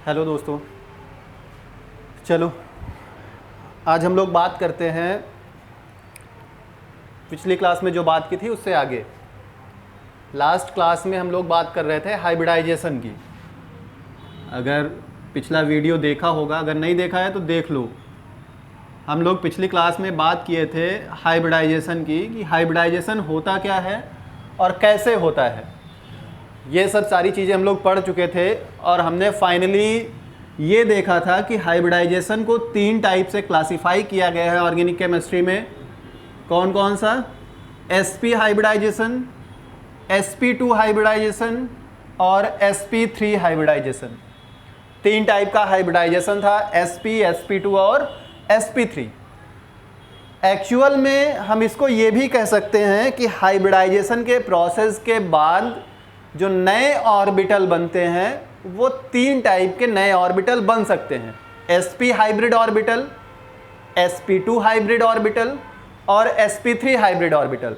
Hello दोस्तों, चलो आज हम लोग बात करते हैं पिछली क्लास में जो बात की थी उससे आगे। लास्ट क्लास में हम लोग बात कर रहे थे हाइब्रिडाइजेशन की। अगर पिछला वीडियो देखा होगा, अगर नहीं देखा है तो देख लो। हम लोग पिछली क्लास में बात किए थे हाइब्रिडाइजेशन की, कि हाइब्रिडाइजेशन होता क्या है और कैसे होता है। ये सब सारी चीज़ें हम लोग पढ़ चुके थे और हमने फाइनली ये देखा था कि हाइब्रिडाइजेशन को 3 टाइप से क्लासिफाई किया गया है ऑर्गेनिक केमिस्ट्री में। कौन कौन सा? sp हाइब्रिडाइजेशन, sp2 हाइब्रिडाइजेशन और sp3 हाइब्रिडाइजेशन। 3 टाइप का हाइब्रिडाइजेशन था, sp, sp2 और sp3। एक्चुअल में हम इसको ये भी कह सकते हैं कि हाइब्रिडाइजेशन के प्रोसेस के बाद जो नए ऑर्बिटल बनते हैं वो 3 टाइप के नए ऑर्बिटल बन सकते हैं। sp hybrid orbital, sp2 hybrid orbital और sp3 हाइब्रिड ऑर्बिटल।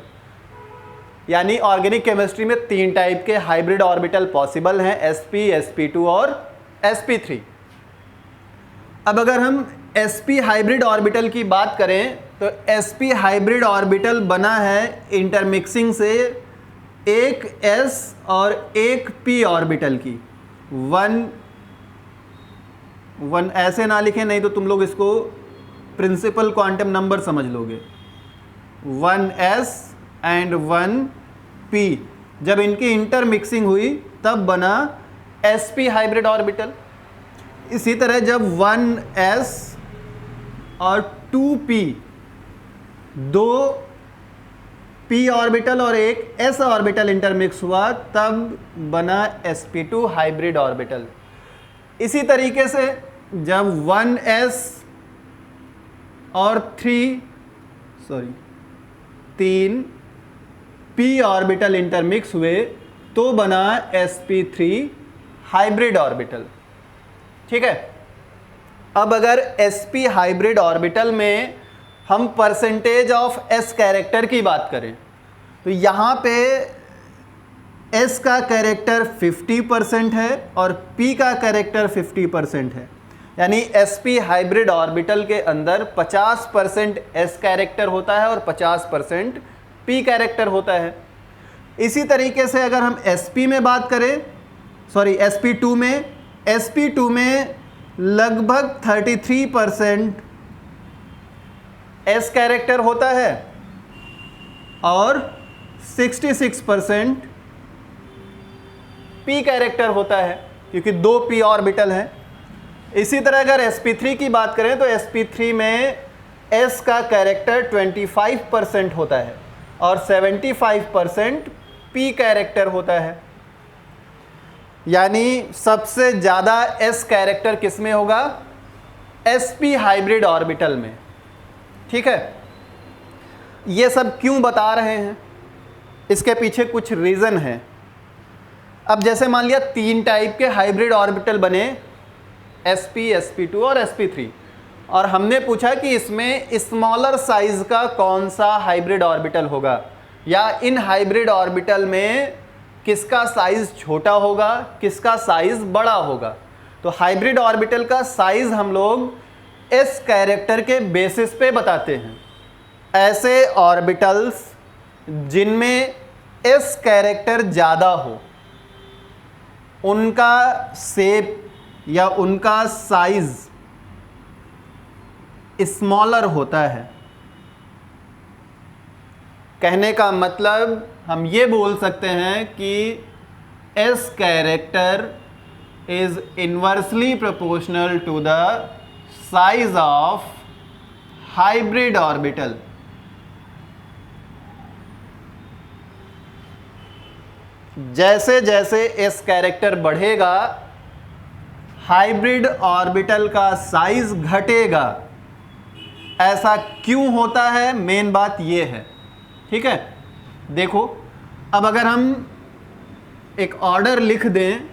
यानी ऑर्गेनिक केमिस्ट्री में 3 टाइप के हाइब्रिड ऑर्बिटल पॉसिबल हैं, sp, sp2 और sp3। अब अगर हम sp हाइब्रिड ऑर्बिटल की बात करें तो sp हाइब्रिड ऑर्बिटल बना है इंटरमिक्सिंग से एक s और एक p ऑर्बिटल की। वन ऐसे ना लिखें, नहीं तो तुम लोग इसको प्रिंसिपल क्वांटम नंबर समझ लोगे। 1s एंड 1p, जब इनकी इंटरमिक्सिंग हुई तब बना sp हाइब्रिड ऑर्बिटल। इसी तरह जब 1s और 2p, 2 p ऑर्बिटल और एक s ऑर्बिटल इंटरमिक्स हुआ तब बना sp2 हाइब्रिड ऑर्बिटल। इसी तरीके से जब 1s और 3 p ऑर्बिटल इंटरमिक्स हुए तो बना sp3 हाइब्रिड ऑर्बिटल। ठीक है। अब अगर sp हाइब्रिड ऑर्बिटल में हम परसेंटेज ऑफ s कैरेक्टर की बात करें तो यहाँ पे s का कैरेक्टर 50% है और p का कैरेक्टर 50% है। यानी sp हाइब्रिड ऑर्बिटल के अंदर 50% s कैरेक्टर होता है और 50% p कैरेक्टर होता है। इसी तरीके से अगर हम sp में बात करें, sp2 में लगभग 33% s कैरेक्टर होता है और 66% p कैरेक्टर होता है, क्योंकि 2 p ऑर्बिटल हैं। इसी तरह अगर sp3 की बात करें तो sp3 में s का कैरेक्टर 25% होता है और 75% p कैरेक्टर होता है। यानी सबसे ज़्यादा s कैरेक्टर किस में होगा? sp हाइब्रिड ऑर्बिटल में। ठीक है। ये सब क्यों बता रहे हैं, इसके पीछे कुछ रीज़न है। अब जैसे मान लिया 3 टाइप के हाइब्रिड ऑर्बिटल बने, sp, sp2 और sp3, और हमने पूछा कि इसमें स्मॉलर साइज का कौन सा हाइब्रिड ऑर्बिटल होगा, या इन हाइब्रिड ऑर्बिटल में किसका साइज छोटा होगा, किसका साइज बड़ा होगा। तो हाइब्रिड ऑर्बिटल का साइज हम लोग s कैरेक्टर के बेसिस पे बताते हैं। ऐसे ऑर्बिटल्स जिनमें s कैरेक्टर ज़्यादा हो, उनका शेप या उनका साइज स्मॉलर होता है। कहने का मतलब हम ये बोल सकते हैं कि s character is inversely proportional to the size of hybrid orbital. जैसे जैसे s कैरेक्टर बढ़ेगा हाइब्रिड ऑर्बिटल का साइज घटेगा। ऐसा क्यों होता है, मेन बात ये है। ठीक है। देखो, अब अगर हम एक ऑर्डर लिख दें,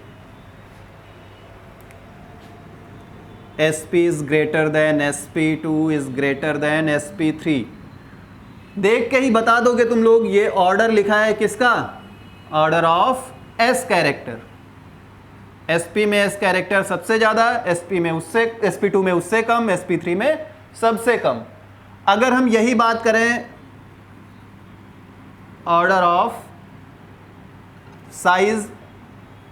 sp is greater than sp2 is greater than sp3, देख के ही बता दोगे तुम लोग ये ऑर्डर लिखा है किसका? Order of s character. sp में s कैरेक्टर सबसे ज़्यादा, sp में उससे, sp2 में उससे कम, sp3 में सबसे कम। अगर हम यही बात करें order of size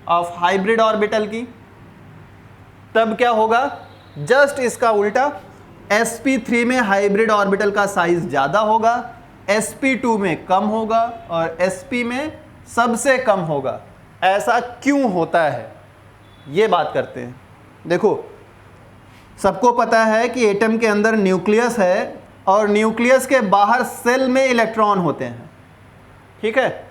of hybrid orbital की, तब क्या होगा? जस्ट इसका उल्टा, sp3 में हाइब्रिड ऑर्बिटल का साइज ज़्यादा होगा, sp2 में कम होगा और sp में सबसे कम होगा। ऐसा क्यों होता है, ये बात करते हैं। देखो, सबको पता है कि एटम के अंदर न्यूक्लियस है और न्यूक्लियस के बाहर सेल में इलेक्ट्रॉन होते हैं, ठीक है।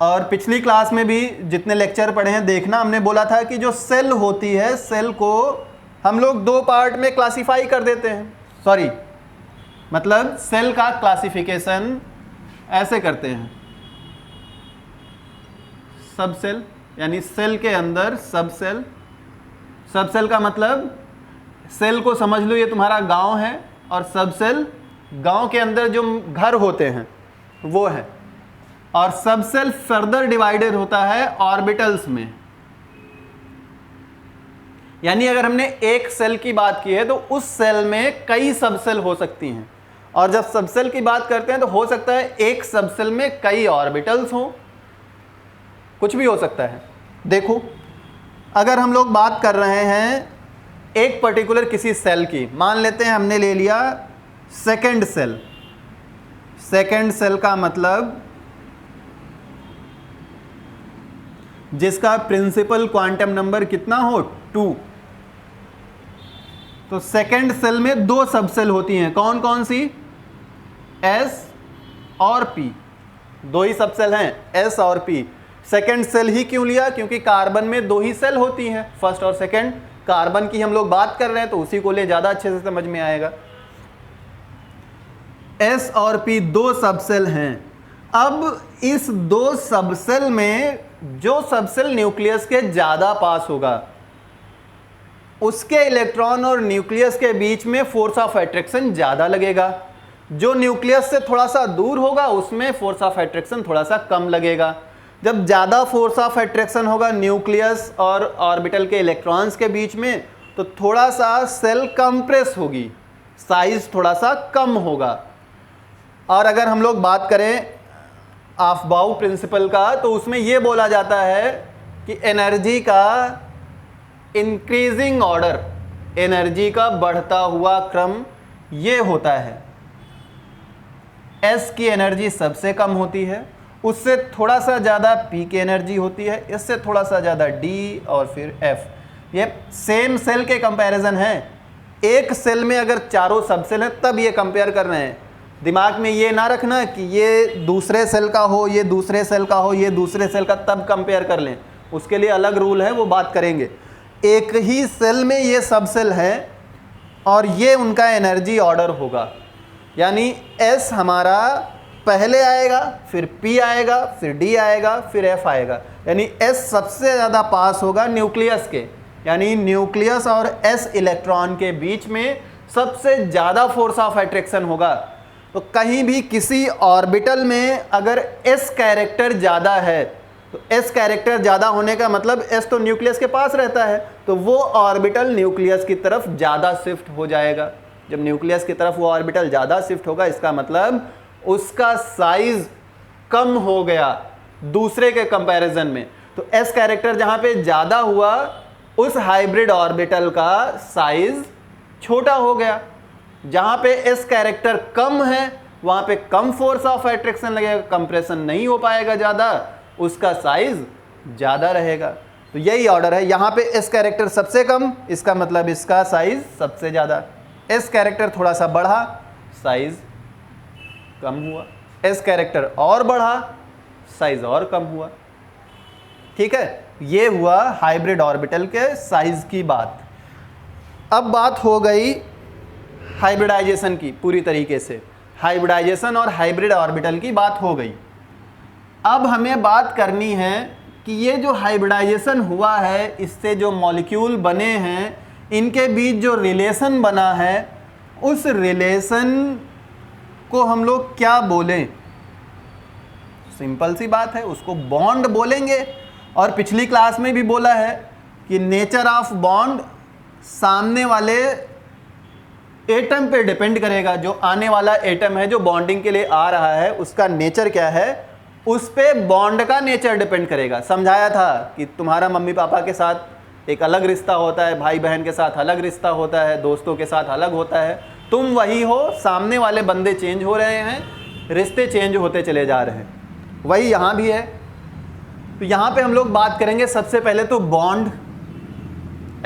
और पिछली क्लास में भी जितने लेक्चर पढ़े हैं देखना, हमने बोला था कि जो सेल होती है, सेल को हम लोग दो पार्ट में क्लासिफाई कर देते हैं, सॉरी मतलब सेल का क्लासिफिकेशन ऐसे करते हैं, सब सेल, यानी सेल के अंदर सब सेल। सब सेल का मतलब सेल को समझ लो ये तुम्हारा गांव है और सब सेल गांव के अंदर जो घर होते हैं वो है। और सब सेल फर्दर डिवाइडेड होता है ऑर्बिटल्स में, यानी अगर हमने एक सेल की बात की है तो उस सेल में कई सब सेल हो सकती हैं। और जब सब सेल की बात करते हैं तो हो सकता है एक सब सेल में कई ऑर्बिटल्स हो, कुछ भी हो सकता है। देखो, अगर हम लोग बात कर रहे हैं एक पर्टिकुलर किसी सेल की, मान लेते हैं हमने ले लिया सेकंड सेल। सेकंड सेल का मतलब जिसका प्रिंसिपल क्वांटम नंबर कितना हो, 2। तो सेकंड सेल में दो सब सेल होती हैं, कौन कौन सी? S और P, दो ही सब सेल हैं, S और P। सेकंड सेल ही क्यों लिया? क्योंकि कार्बन में दो ही सेल होती हैं, फर्स्ट और सेकंड। कार्बन की हम लोग बात कर रहे हैं तो उसी को ले, ज़्यादा अच्छे से समझ में आएगा। S और P दो सब सेल हैं। अब इस दो सब सेल में जो सब सेल न्यूक्लियस के ज़्यादा पास होगा, उसके इलेक्ट्रॉन और न्यूक्लियस के बीच में फोर्स ऑफ अट्रैक्शन ज़्यादा लगेगा। जो न्यूक्लियस से थोड़ा सा दूर होगा उसमें फोर्स ऑफ अट्रैक्शन थोड़ा सा कम लगेगा। जब ज़्यादा फोर्स ऑफ अट्रैक्शन होगा न्यूक्लियस और ऑर्बिटल के इलेक्ट्रॉन्स के बीच में, तो थोड़ा सा सेल कंप्रेस होगी, साइज थोड़ा सा कम होगा। और अगर हम लोग बात करें ऑफबाउ प्रिंसिपल का, तो उसमें यह बोला जाता है कि एनर्जी का इंक्रीजिंग ऑर्डर, एनर्जी का बढ़ता हुआ क्रम ये होता है। S की एनर्जी सबसे कम होती है, उससे थोड़ा सा ज़्यादा P की एनर्जी होती है, इससे थोड़ा सा ज़्यादा D और फिर F। ये सेम सेल के कंपैरिजन है। एक सेल में अगर चारों सब सेल हैं तब ये कंपेयर कर रहे हैं। दिमाग में ये ना रखना कि ये दूसरे सेल का हो, ये दूसरे सेल का हो, ये दूसरे सेल का, तब कंपेयर कर लें। उसके लिए अलग रूल है, वो बात करेंगे। एक ही सेल में ये सब सेल है और ये उनका एनर्जी ऑर्डर होगा, यानी S हमारा पहले आएगा, फिर P आएगा, फिर D आएगा, फिर F आएगा। यानी S सबसे ज़्यादा पास होगा न्यूक्लियस के, यानी न्यूक्लियस और S इलेक्ट्रॉन के बीच में सबसे ज़्यादा फोर्स ऑफ अट्रैक्शन होगा। तो कहीं भी किसी ऑर्बिटल में अगर S कैरेक्टर ज़्यादा है, तो S कैरेक्टर ज़्यादा होने का मतलब S तो न्यूक्लियस के पास रहता है, तो वो ऑर्बिटल न्यूक्लियस की तरफ ज़्यादा शिफ्ट हो जाएगा। जब न्यूक्लियस की तरफ वो ऑर्बिटल ज़्यादा शिफ्ट होगा, इसका मतलब उसका साइज कम हो गया दूसरे के कंपैरिजन में। तो S कैरेक्टर जहाँ पे ज़्यादा हुआ, उस हाइब्रिड ऑर्बिटल का साइज छोटा हो गया। जहाँ पे S कैरेक्टर कम है वहाँ पे कम फोर्स ऑफ अट्रैक्शन लगेगा, कंप्रेशन नहीं हो पाएगा ज़्यादा, उसका साइज ज़्यादा रहेगा। तो यही ऑर्डर है। यहाँ पे S कैरेक्टर सबसे कम, इसका मतलब इसका साइज सबसे ज़्यादा। S कैरेक्टर थोड़ा सा बढ़ा, साइज कम हुआ। S कैरेक्टर और बढ़ा, साइज और कम हुआ। ठीक है, ये हुआ हाइब्रिड ऑर्बिटल के साइज की बात। अब बात हो गई हाइब्रिडाइजेशन की, पूरी तरीके से हाइब्रिडाइजेशन और हाइब्रिड ऑर्बिटल की बात हो गई। अब हमें बात करनी है कि ये जो हाइब्रिडाइजेशन हुआ है, इससे जो मॉलिक्यूल बने हैं, इनके बीच जो रिलेशन बना है, उस रिलेशन को हम लोग क्या बोलें? सिंपल सी बात है, उसको बॉन्ड बोलेंगे। और पिछली क्लास में भी बोला है कि नेचर ऑफ बॉन्ड सामने वाले एटम पे डिपेंड करेगा। जो आने वाला एटम है, जो बॉन्डिंग के लिए आ रहा है, उसका नेचर क्या है, उस पे बॉन्ड का नेचर डिपेंड करेगा। समझाया था कि तुम्हारा मम्मी पापा के साथ एक अलग रिश्ता होता है, भाई बहन के साथ अलग रिश्ता होता है, दोस्तों के साथ अलग होता है। तुम वही हो, सामने वाले बंदे चेंज हो रहे हैं, रिश्ते चेंज होते चले जा रहे हैं। वही यहाँ भी है। तो यहाँ पे हम लोग बात करेंगे सबसे पहले तो बॉन्ड।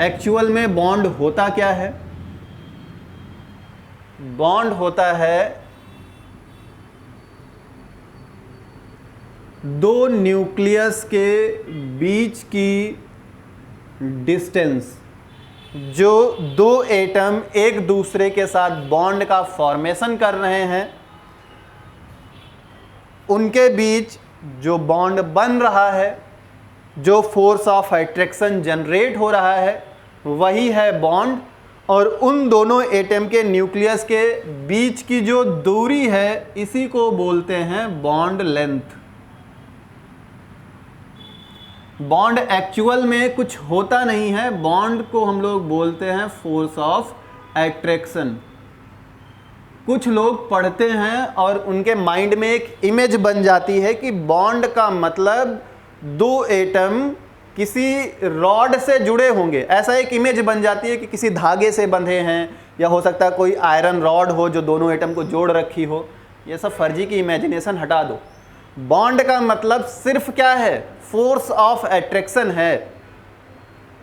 एक्चुअल में बॉन्ड होता क्या है? बॉन्ड होता है दो न्यूक्लियस के बीच की डिस्टेंस। जो दो एटम एक दूसरे के साथ बॉन्ड का फॉर्मेशन कर रहे हैं, उनके बीच जो बॉन्ड बन रहा है, जो फोर्स ऑफ अट्रैक्शन जनरेट हो रहा है, वही है बॉन्ड। और उन दोनों एटम के न्यूक्लियस के बीच की जो दूरी है, इसी को बोलते हैं बॉन्ड लेंथ। बॉन्ड एक्चुअल में कुछ होता नहीं है, बॉन्ड को हम लोग बोलते हैं फोर्स ऑफ अट्रैक्शन। कुछ लोग पढ़ते हैं और उनके माइंड में एक इमेज बन जाती है कि बॉन्ड का मतलब दो एटम किसी रॉड से जुड़े होंगे। ऐसा एक इमेज बन जाती है कि किसी धागे से बंधे हैं, या हो सकता है कोई आयरन रॉड हो जो दोनों एटम को जोड़ रखी हो। ये सब फर्जी की इमेजिनेशन हटा दो। बॉन्ड का मतलब सिर्फ क्या है? फोर्स ऑफ अट्रैक्शन है।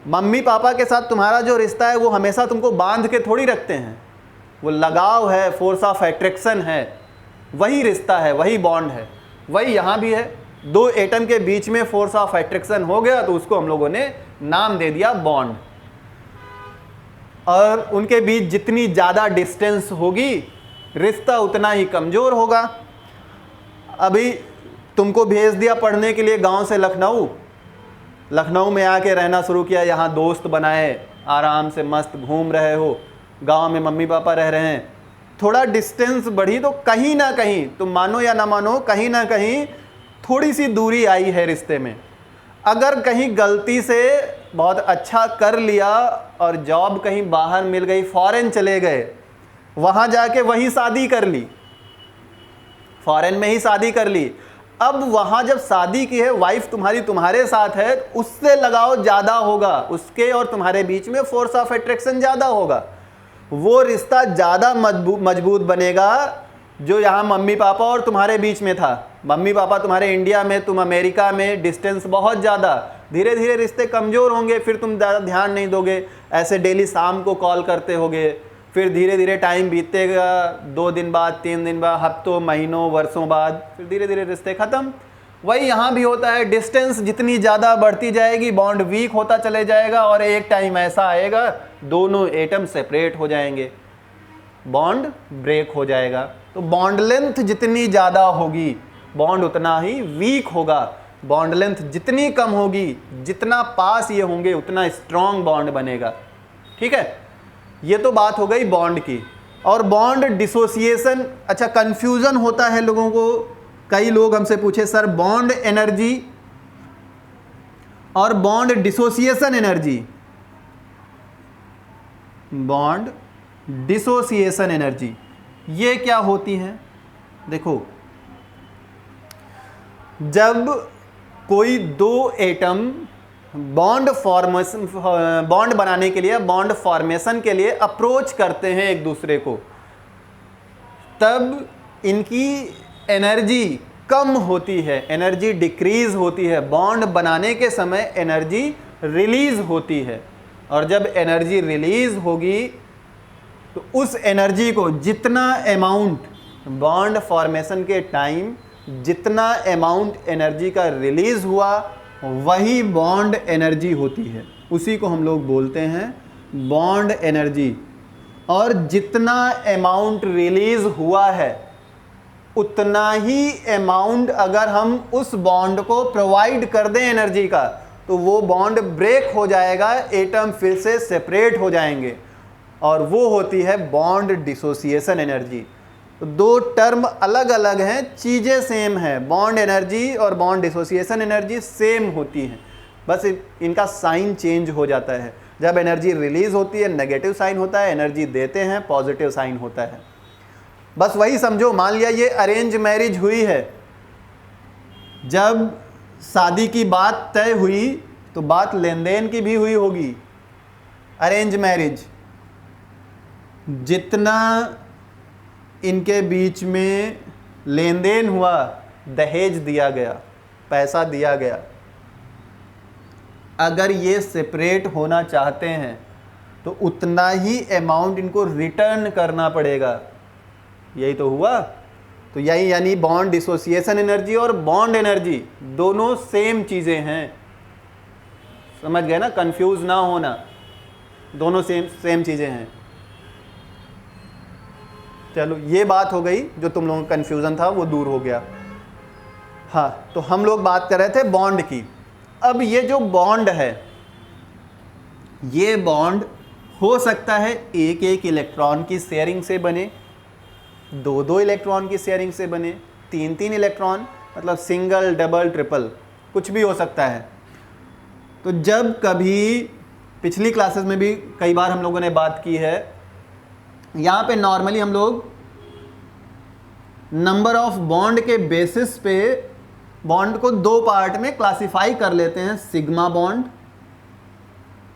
मम्मी पापा के साथ तुम्हारा जो रिश्ता है वो हमेशा तुमको बांध के थोड़ी रखते हैं, वो लगाव है, फोर्स ऑफ अट्रैक्शन है, वही रिश्ता है, वही बॉन्ड है। वही यहाँ भी है। दो एटम के बीच में फोर्स ऑफ अट्रैक्शन हो गया तो उसको हम लोगों ने नाम दे दिया बॉन्ड। और उनके बीच जितनी ज़्यादा डिस्टेंस होगी, रिश्ता उतना ही कमज़ोर होगा। अभी तुमको भेज दिया पढ़ने के लिए गांव से लखनऊ, लखनऊ में आके रहना शुरू किया, यहाँ दोस्त बनाए, आराम से मस्त घूम रहे हो, गांव में मम्मी पापा रह रहे हैं। थोड़ा डिस्टेंस बढ़ी तो कहीं ना कहीं, तुम मानो या ना मानो, कहीं ना कहीं थोड़ी सी दूरी आई है रिश्ते में। अगर कहीं गलती से बहुत अच्छा कर लिया और जॉब कहीं बाहर मिल गई, फॉरेन चले गए, वहाँ जाके वहीं शादी कर ली, फॉरेन में ही शादी कर ली। अब वहाँ जब शादी की है, वाइफ तुम्हारी तुम्हारे साथ है, उससे लगाव ज़्यादा होगा, उसके और तुम्हारे बीच में फोर्स ऑफ अट्रैक्शन ज़्यादा होगा। वो रिश्ता ज़्यादा मजबूत बनेगा जो यहाँ मम्मी पापा और तुम्हारे बीच में था। मम्मी पापा तुम्हारे इंडिया में, तुम अमेरिका में, डिस्टेंस बहुत ज़्यादा। धीरे धीरे रिश्ते कमज़ोर होंगे, फिर तुम ज़्यादा ध्यान नहीं दोगे, ऐसे डेली शाम को कॉल करते होगे। फिर धीरे धीरे टाइम बीतेगा, 2 दिन बाद, 3 दिन बाद, हफ्तों, महीनों, वर्षों बाद, फिर धीरे धीरे रिश्ते ख़त्म। वही यहाँ भी होता है। डिस्टेंस जितनी ज़्यादा बढ़ती जाएगी, बॉन्ड वीक होता चले जाएगा, और एक टाइम ऐसा आएगा दोनों एटम सेपरेट हो जाएंगे, बॉन्ड ब्रेक हो जाएगा। तो बॉन्ड लेंथ जितनी ज़्यादा होगी, बॉन्ड उतना ही वीक होगा। बॉन्ड लेंथ जितनी कम होगी, जितना पास ये होंगे, उतना स्ट्रॉन्ग बॉन्ड बनेगा। ठीक है, ये तो बात हो गई बॉन्ड की। और बॉन्ड डिसोसिएशन, अच्छा कंफ्यूजन होता है लोगों को। कई लोग हमसे पूछे, सर बॉन्ड एनर्जी और bond dissociation energy, bond dissociation energy ये क्या होती है? देखो, जब कोई दो एटम बॉन्ड बनाने के लिए, बॉन्ड फॉर्मेशन के लिए अप्रोच करते हैं एक दूसरे को, तब इनकी एनर्जी कम होती है, एनर्जी डिक्रीज होती है। बॉन्ड बनाने के समय एनर्जी रिलीज होती है, और जब एनर्जी रिलीज होगी तो उस एनर्जी को, जितना अमाउंट बॉन्ड फॉर्मेशन के टाइम जितना अमाउंट एनर्जी का रिलीज हुआ, वही बॉन्ड एनर्जी होती है। उसी को हम लोग बोलते हैं बॉन्ड एनर्जी। और जितना अमाउंट रिलीज हुआ है, उतना ही अमाउंट अगर हम उस बॉन्ड को प्रोवाइड कर दें एनर्जी का, तो वो बॉन्ड ब्रेक हो जाएगा, एटम फिर से सेपरेट हो जाएंगे, और वो होती है बॉन्ड डिसोसिएशन एनर्जी। तो दो टर्म अलग अलग हैं, चीज़ें सेम हैं। बॉन्ड एनर्जी और बॉन्ड डिसोसिएशन एनर्जी सेम होती हैं। बस इनका साइन चेंज हो जाता है। जब एनर्जी रिलीज होती है नेगेटिव साइन होता है, एनर्जी देते हैं पॉजिटिव साइन होता है। बस वही समझो, मान लिया ये अरेंज मैरिज हुई है, जब शादी की बात तय हुई तो बात लेन देन की भी हुई होगी। अरेंज मैरिज, जितना इनके बीच में लेन देन हुआ, दहेज दिया गया, पैसा दिया गया, अगर ये सेपरेट होना चाहते हैं तो उतना ही अमाउंट इनको रिटर्न करना पड़ेगा। यही तो हुआ। तो यही यानी बॉन्ड डिसोसिएशन एनर्जी और बॉन्ड एनर्जी दोनों सेम चीज़ें हैं। समझ गए ना, कंफ्यूज ना होना, दोनों सेम चीज़ें हैं। चलो ये बात हो गई, जो तुम लोगों का कन्फ्यूज़न था वो दूर हो गया। हाँ, तो हम लोग बात कर रहे थे बॉन्ड की। अब ये जो बॉन्ड है, ये बॉन्ड हो सकता है एक एक इलेक्ट्रॉन की शेयरिंग से बने, दो दो इलेक्ट्रॉन की शेयरिंग से बने, तीन तीन इलेक्ट्रॉन, मतलब सिंगल डबल ट्रिपल कुछ भी हो सकता है। तो जब कभी पिछली क्लासेस में भी कई बार हम लोगों ने बात की है, यहाँ पे नॉर्मली हम लोग नंबर ऑफ बॉन्ड के बेसिस पे बॉन्ड को दो पार्ट में क्लासिफाई कर लेते हैं, सिग्मा बॉन्ड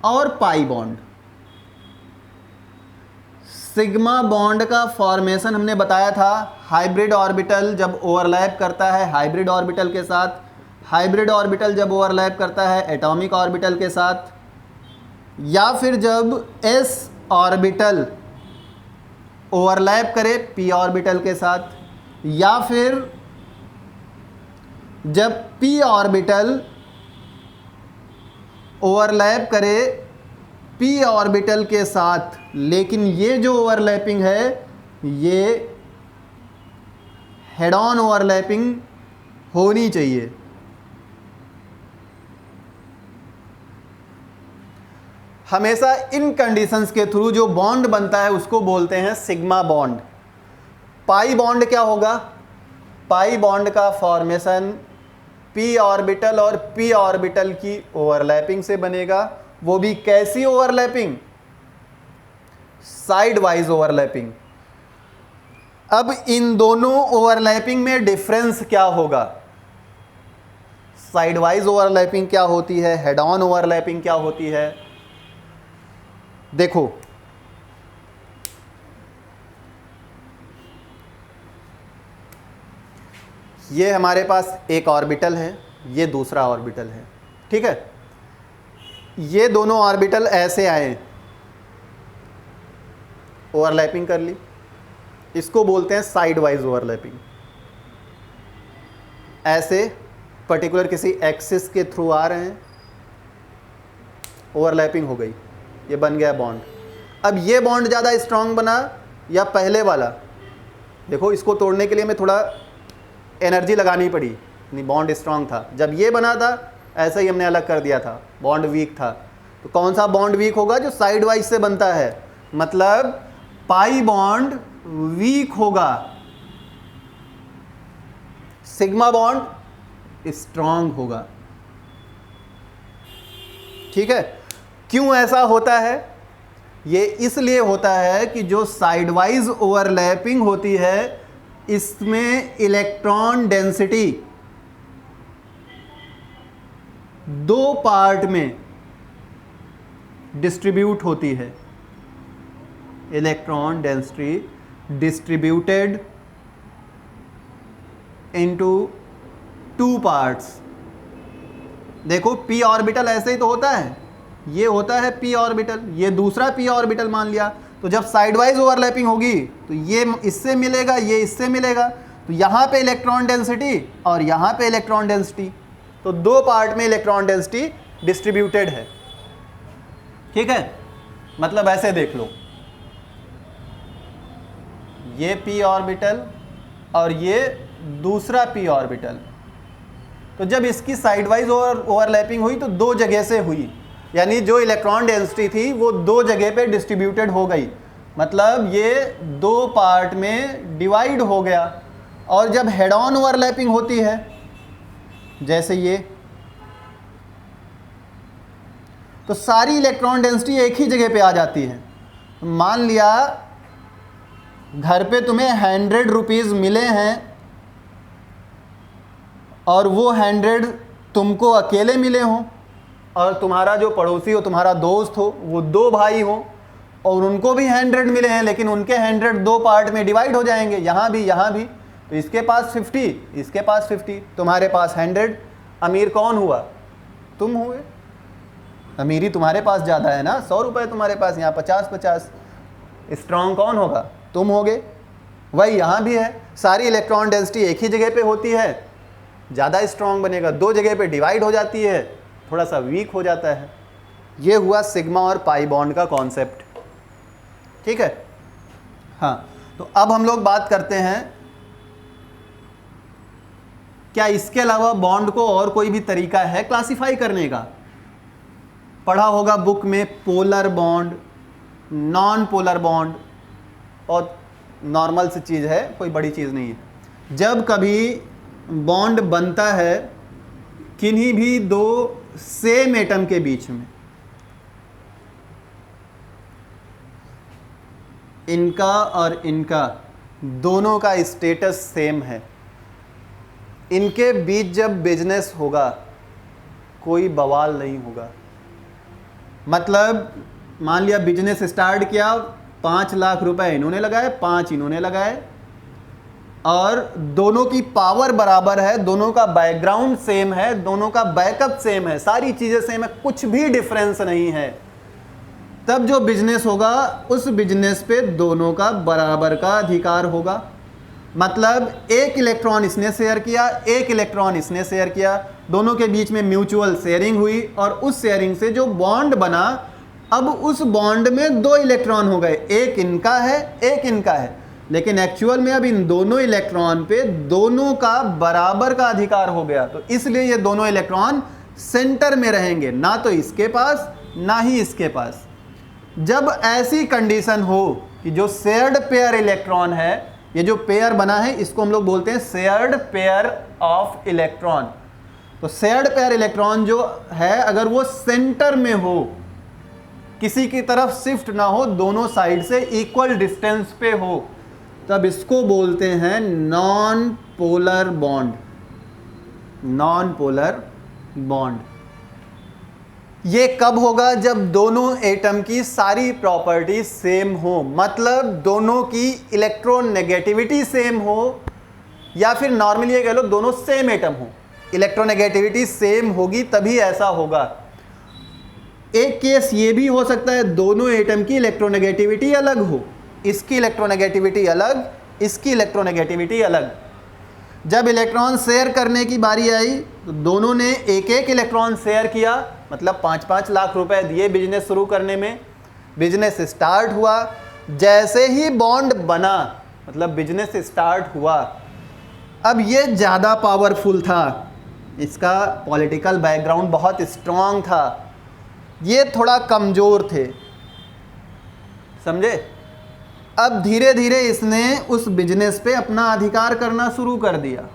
और पाई बॉन्ड। सिग्मा बॉन्ड का फॉर्मेशन हमने बताया था, हाइब्रिड ऑर्बिटल जब ओवरलैप करता है हाइब्रिड ऑर्बिटल के साथ, हाइब्रिड ऑर्बिटल जब ओवरलैप करता है एटॉमिक ऑर्बिटल के साथ, या फिर जब s ऑर्बिटल ओवरलैप करे p ऑर्बिटल के साथ, या फिर जब p ऑर्बिटल ओवरलैप करे p ऑर्बिटल के साथ, लेकिन ये जो ओवरलैपिंग है ये हेड ऑन ओवरलैपिंग होनी चाहिए। हमेशा इन कंडीशंस के थ्रू जो बॉन्ड बनता है उसको बोलते हैं सिग्मा बॉन्ड। पाई बॉन्ड क्या होगा? पाई बॉन्ड का फॉर्मेशन p ऑर्बिटल और p ऑर्बिटल की ओवरलैपिंग से बनेगा। वो भी कैसी ओवरलैपिंग? Side wise overlapping. अब इन दोनों ओवरलैपिंग में डिफरेंस क्या होगा? साइड वाइज ओवरलैपिंग क्या होती है, हेड ऑन ओवरलैपिंग क्या होती है? देखो, ये हमारे पास एक ऑर्बिटल है, ये दूसरा ऑर्बिटल है, ठीक है। ये दोनों ऑर्बिटल ऐसे आए, ओवरलैपिंग कर ली, इसको बोलते हैं साइड वाइज ओवरलैपिंग। ऐसे पर्टिकुलर किसी एक्सिस के थ्रू आ रहे हैं, ओवरलैपिंग हो गई, ये बन गया बॉन्ड। अब ये बॉन्ड ज़्यादा स्ट्रांग बना या पहले वाला? देखो, इसको तोड़ने के लिए हमें थोड़ा एनर्जी लगानी पड़ी, नहीं बॉन्ड स्ट्रांग था। जब ये बना था ऐसा ही हमने अलग कर दिया था, बॉन्ड वीक था। तो कौन सा बॉन्ड वीक होगा? जो साइड वाइज से बनता है, मतलब पाई बॉन्ड वीक होगा, सिग्मा बॉन्ड स्ट्रांग होगा, ठीक है। क्यों ऐसा होता है? ये इसलिए होता है कि जो साइड वाइज ओवरलैपिंग होती है इसमें इलेक्ट्रॉन डेंसिटी दो पार्ट में डिस्ट्रीब्यूट होती है। Electron density distributed into two parts. देखो, p ऑर्बिटल ऐसे ही तो होता है, ये होता है p ऑर्बिटल, ये दूसरा p ऑर्बिटल मान लिया। तो जब साइड वाइज ओवरलैपिंग होगी तो ये इससे मिलेगा, ये इससे मिलेगा, तो यहाँ पे इलेक्ट्रॉन डेंसिटी और यहाँ पे इलेक्ट्रॉन डेंसिटी, तो दो पार्ट में इलेक्ट्रॉन डेंसिटी डिस्ट्रीब्यूटेड है, ठीक है। मतलब ऐसे देख लो, ये p ऑर्बिटल और ये दूसरा p ऑर्बिटल, तो जब इसकी साइड वाइज ओवरलैपिंग हुई तो दो जगह से हुई, यानी जो इलेक्ट्रॉन डेंसिटी थी वो दो जगह पे डिस्ट्रीब्यूटेड हो गई, मतलब ये दो पार्ट में डिवाइड हो गया। और जब हेड ऑन ओवरलैपिंग होती है, जैसे तो सारी इलेक्ट्रॉन डेंसिटी एक ही जगह पे आ जाती है। मान लिया घर पे तुम्हें 100 रुपीज़ मिले हैं और वो 100 तुमको अकेले मिले हों, और तुम्हारा जो पड़ोसी हो, तुम्हारा दोस्त हो, वो 2 भाई हो और उनको भी 100 मिले हैं, लेकिन उनके 100 2 पार्ट में डिवाइड हो जाएंगे, यहाँ भी। तो इसके पास 50, इसके पास 50, तुम्हारे पास 100। अमीर कौन हुआ? तुम हुए। अमीरी तुम्हारे पास ज़्यादा है ना, 100 रुपये तुम्हारे पास, यहाँ 50-50। स्ट्रॉन्ग कौन होगा? तुम होगे। वही यहाँ भी है, सारी इलेक्ट्रॉन डेंसिटी एक ही जगह पे होती है, ज़्यादा स्ट्रॉन्ग बनेगा। 2 जगह पे डिवाइड हो जाती है, थोड़ा सा वीक हो जाता है। ये हुआ सिग्मा और पाई बॉन्ड का कॉन्सेप्ट, ठीक है। हाँ, तो अब हम लोग बात करते हैं, क्या इसके अलावा बॉन्ड को और कोई भी तरीका है क्लासिफाई करने का? पढ़ा होगा बुक में polar bond, non polar bond, और नॉर्मल सी चीज़ है, कोई बड़ी चीज़ नहीं है। जब कभी बॉन्ड बनता है किन्हीं भी 2 सेम एटम के बीच में, इनका और इनका दोनों का स्टेटस सेम है, इनके बीच जब बिजनेस होगा कोई बवाल नहीं होगा। मतलब मान लिया बिजनेस स्टार्ट किया, 5 लाख रुपए इन्होंने लगाए, 5 इन्होंने लगाए, और दोनों की पावर बराबर है, दोनों का बैकग्राउंड सेम है, दोनों का बैकअप सेम है, सारी चीज़ें सेम है, कुछ भी डिफरेंस नहीं है। तब जो बिजनेस होगा उस बिजनेस पे दोनों का बराबर का अधिकार होगा। मतलब एक इलेक्ट्रॉन इसने शेयर किया, एक इलेक्ट्रॉन इसने शेयर किया, दोनों के बीच में म्यूचुअल शेयरिंग हुई, और उस शेयरिंग से जो बॉन्ड बना, अब उस बॉन्ड में 2 इलेक्ट्रॉन हो गए, एक इनका है, एक इनका है, लेकिन एक्चुअल में अब इन दोनों इलेक्ट्रॉन पे दोनों का बराबर का अधिकार हो गया। तो इसलिए ये दोनों इलेक्ट्रॉन सेंटर में रहेंगे, ना तो इसके पास ना ही इसके पास। जब ऐसी कंडीशन हो कि जो शेयर्ड पेयर इलेक्ट्रॉन है, ये जो पेयर बना है इसको हम लोग बोलते हैं शेयर्ड पेयर ऑफ इलेक्ट्रॉन। तो शेयर्ड पेयर इलेक्ट्रॉन जो है, अगर वो सेंटर में हो, किसी की तरफ शिफ्ट ना हो, दोनों साइड से इक्वल डिस्टेंस पे हो, तब इसको बोलते हैं non polar bond. Non polar bond ये कब होगा? जब दोनों एटम की सारी प्रॉपर्टी सेम हो, मतलब दोनों की इलेक्ट्रोनेगेटिविटी सेम हो, या फिर नॉर्मली ये कह लो दोनों सेम एटम हो, इलेक्ट्रोनेगेटिविटी सेम होगी तभी ऐसा होगा। एक केस ये भी हो सकता है दोनों एटम की इलेक्ट्रोनेगेटिविटी अलग हो, इसकी इलेक्ट्रोनेगेटिविटी अलग, इसकी इलेक्ट्रोनेगेटिविटी अलग। जब इलेक्ट्रॉन शेयर करने की बारी आई तो दोनों ने एक एक इलेक्ट्रॉन शेयर किया, मतलब 5-5 लाख रुपए दिए बिजनेस शुरू करने में। बिजनेस स्टार्ट हुआ, जैसे ही बॉन्ड बना, मतलब बिजनेस स्टार्ट हुआ, अब ये ज़्यादा पावरफुल था, इसका पॉलिटिकल बैकग्राउंड बहुत स्ट्रांग था, ये थोड़ा कमज़ोर थे, समझे। अब धीरे धीरे इसने उस बिजनेस पे अपना अधिकार करना शुरू कर दिया,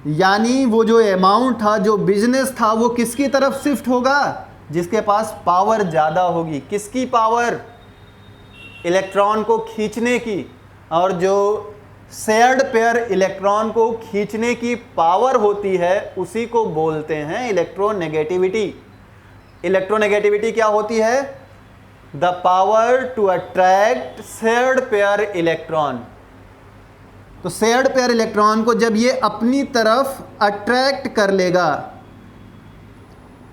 यानी वो जो अमाउंट था, जो बिजनेस था, वो किसकी तरफ शिफ्ट होगा? जिसके पास पावर ज़्यादा होगी। किसकी पावर? इलेक्ट्रॉन को खींचने की। और जो शेयर्ड पेयर इलेक्ट्रॉन को खींचने की पावर होती है उसी को बोलते हैं इलेक्ट्रोनेगेटिविटी। इलेक्ट्रोनेगेटिविटी क्या होती है? The power to attract shared pair electron. तो शेयर्ड पेयर इलेक्ट्रॉन को जब ये अपनी तरफ अट्रैक्ट कर लेगा,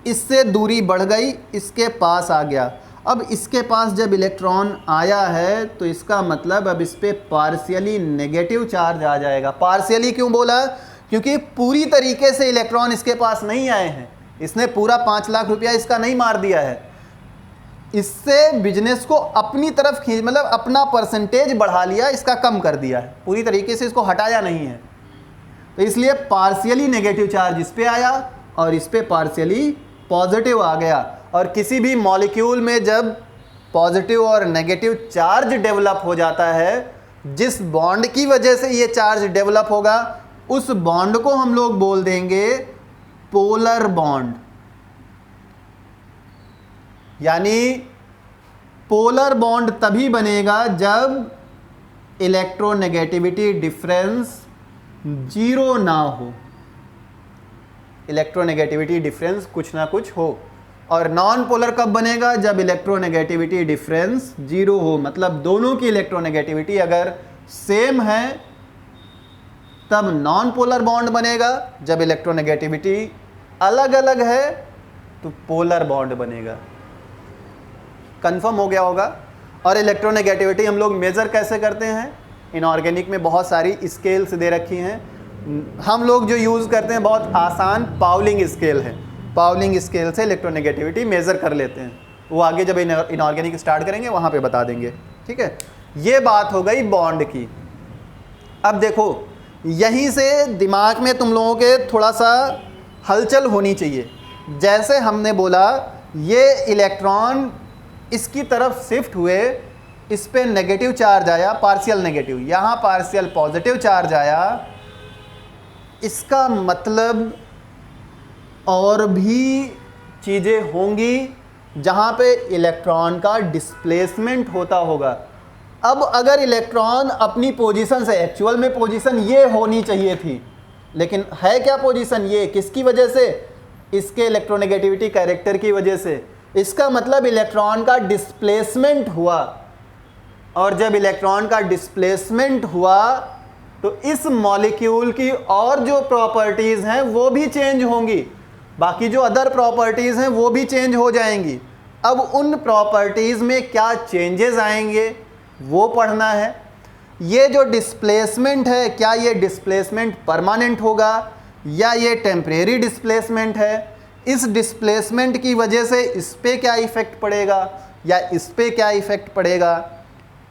इससे दूरी बढ़ गई, इसके पास आ गया। अब इसके पास जब इलेक्ट्रॉन आया है तो इसका मतलब अब इस पे पार्शियली नेगेटिव चार्ज आ जाएगा। पार्शियली क्यों बोला? क्योंकि पूरी तरीके से इलेक्ट्रॉन इसके पास नहीं आए हैं, इसने पूरा 5 लाख रुपया इसका नहीं मार दिया है। इससे बिजनेस को अपनी तरफ खींच, मतलब अपना परसेंटेज बढ़ा लिया, इसका कम कर दिया है, पूरी तरीके से इसको हटाया नहीं है। तो इसलिए पार्शियली नेगेटिव चार्ज इस पे आया और इस पे पार्शियली पॉजिटिव आ गया। और किसी भी मॉलिक्यूल में जब पॉजिटिव और नेगेटिव चार्ज डेवलप हो जाता है, जिस बॉन्ड की वजह से ये चार्ज डेवलप होगा, उस बॉन्ड को हम लोग बोल देंगे पोलर बॉन्ड। यानी पोलर बॉन्ड तभी बनेगा जब इलेक्ट्रोनेगेटिविटी डिफरेंस जीरो ना हो, इलेक्ट्रोनेगेटिविटी डिफरेंस कुछ ना कुछ हो। और नॉन पोलर कब बनेगा? जब इलेक्ट्रोनेगेटिविटी डिफरेंस जीरो हो, मतलब दोनों की इलेक्ट्रोनेगेटिविटी अगर सेम है तब नॉन पोलर बॉन्ड बनेगा, जब इलेक्ट्रोनेगेटिविटी अलग अलग है तो पोलर बॉन्ड बनेगा। कंफर्म हो गया होगा। और इलेक्ट्रोनेगेटिविटी हम लोग मेजर कैसे करते हैं? इनऑर्गेनिक में बहुत सारी स्केल्स दे रखी हैं, हम लोग जो यूज़ करते हैं बहुत आसान पाउलिंग स्केल है। पाउलिंग स्केल से इलेक्ट्रोनेगेटिविटी मेज़र कर लेते हैं, वो आगे जब इनऑर्गेनिक स्टार्ट करेंगे वहाँ पे बता देंगे। ठीक है, ये बात हो गई बॉन्ड की। अब देखो, यहीं से दिमाग में तुम लोगों के थोड़ा सा हलचल होनी चाहिए। जैसे हमने बोला ये इलेक्ट्रॉन इसकी तरफ शिफ्ट हुए, इस पे नेगेटिव चार्ज आया, पार्शियल नेगेटिव, यहाँ पार्शियल पॉजिटिव चार्ज आया, इसका मतलब और भी चीज़ें होंगी जहाँ पे इलेक्ट्रॉन का डिस्प्लेसमेंट होता होगा। अब अगर इलेक्ट्रॉन अपनी पोजीशन से, एक्चुअल में पोजीशन ये होनी चाहिए थी, लेकिन है क्या पोजीशन ये? किसकी वजह से? इसके इलेक्ट्रोनेगेटिविटी कैरेक्टर की वजह से। इसका मतलब इलेक्ट्रॉन का डिस्प्लेसमेंट हुआ, और जब इलेक्ट्रॉन का डिस्प्लेसमेंट हुआ तो इस मॉलिक्यूल की और जो प्रॉपर्टीज़ हैं वो भी चेंज होंगी, बाकी जो अदर प्रॉपर्टीज़ हैं वो भी चेंज हो जाएंगी। अब उन प्रॉपर्टीज़ में क्या चेंजेस आएंगे वो पढ़ना है। ये जो डिस्प्लेसमेंट है, क्या ये डिस्प्लेसमेंट परमानेंट होगा या ये टेम्परेरी डिस्प्लेसमेंट है? इस डिस्प्लेसमेंट की वजह से इस पे क्या इफ़ेक्ट पड़ेगा या इस पे क्या इफ़ेक्ट पड़ेगा?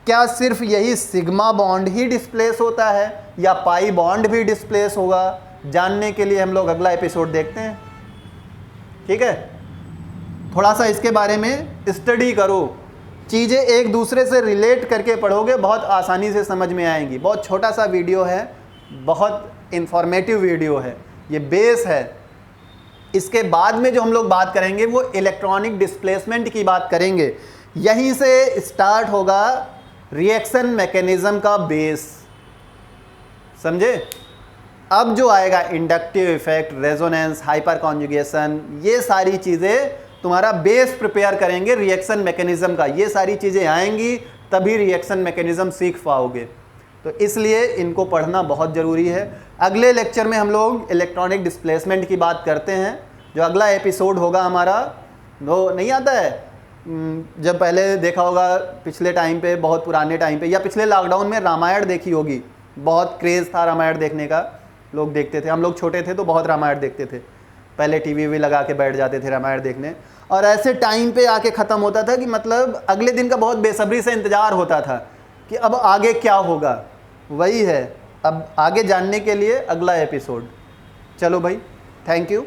क्या सिर्फ यही सिग्मा बॉन्ड ही डिस्प्लेस होता है या पाई बॉन्ड भी डिस्प्लेस होगा? जानने के लिए हम लोग अगला एपिसोड देखते हैं। ठीक है, थोड़ा सा इसके बारे में स्टडी करो, चीज़ें एक दूसरे से रिलेट करके पढ़ोगे, बहुत आसानी से समझ में आएंगी। बहुत छोटा सा वीडियो है, बहुत इंफॉर्मेटिव वीडियो है, ये बेस है। इसके बाद में जो हम लोग बात करेंगे वो इलेक्ट्रॉनिक डिस्प्लेसमेंट की बात करेंगे। यहीं से स्टार्ट होगा रिएक्शन मैकेनिज्म का बेस, समझे? अब जो आएगा inductive effect, resonance, hyper conjugation, ये सारी चीज़ें तुम्हारा बेस प्रिपेयर करेंगे रिएक्शन मैकेनिज्म का। ये सारी चीज़ें आएंगी तभी रिएक्शन मैकेनिज्म सीख पाओगे, तो इसलिए इनको पढ़ना बहुत ज़रूरी है। अगले लेक्चर में हम लोग इलेक्ट्रॉनिक डिस्प्लेसमेंट की बात करते हैं। जो अगला एपिसोड होगा हमारा, वो नहीं आता है, जब पहले देखा होगा पिछले टाइम पे, बहुत पुराने टाइम पे, या पिछले लॉकडाउन में रामायण देखी होगी, बहुत क्रेज़ था रामायण देखने का, लोग देखते थे। हम लोग छोटे थे तो बहुत रामायण देखते थे, पहले टीवी भी लगा के बैठ जाते थे रामायण देखने, और ऐसे टाइम पे आके ख़त्म होता था कि मतलब अगले दिन का बहुत बेसब्री से इंतज़ार होता था कि अब आगे क्या होगा। वही है, अब आगे जानने के लिए अगला एपिसोड। चलो भाई, थैंक यू।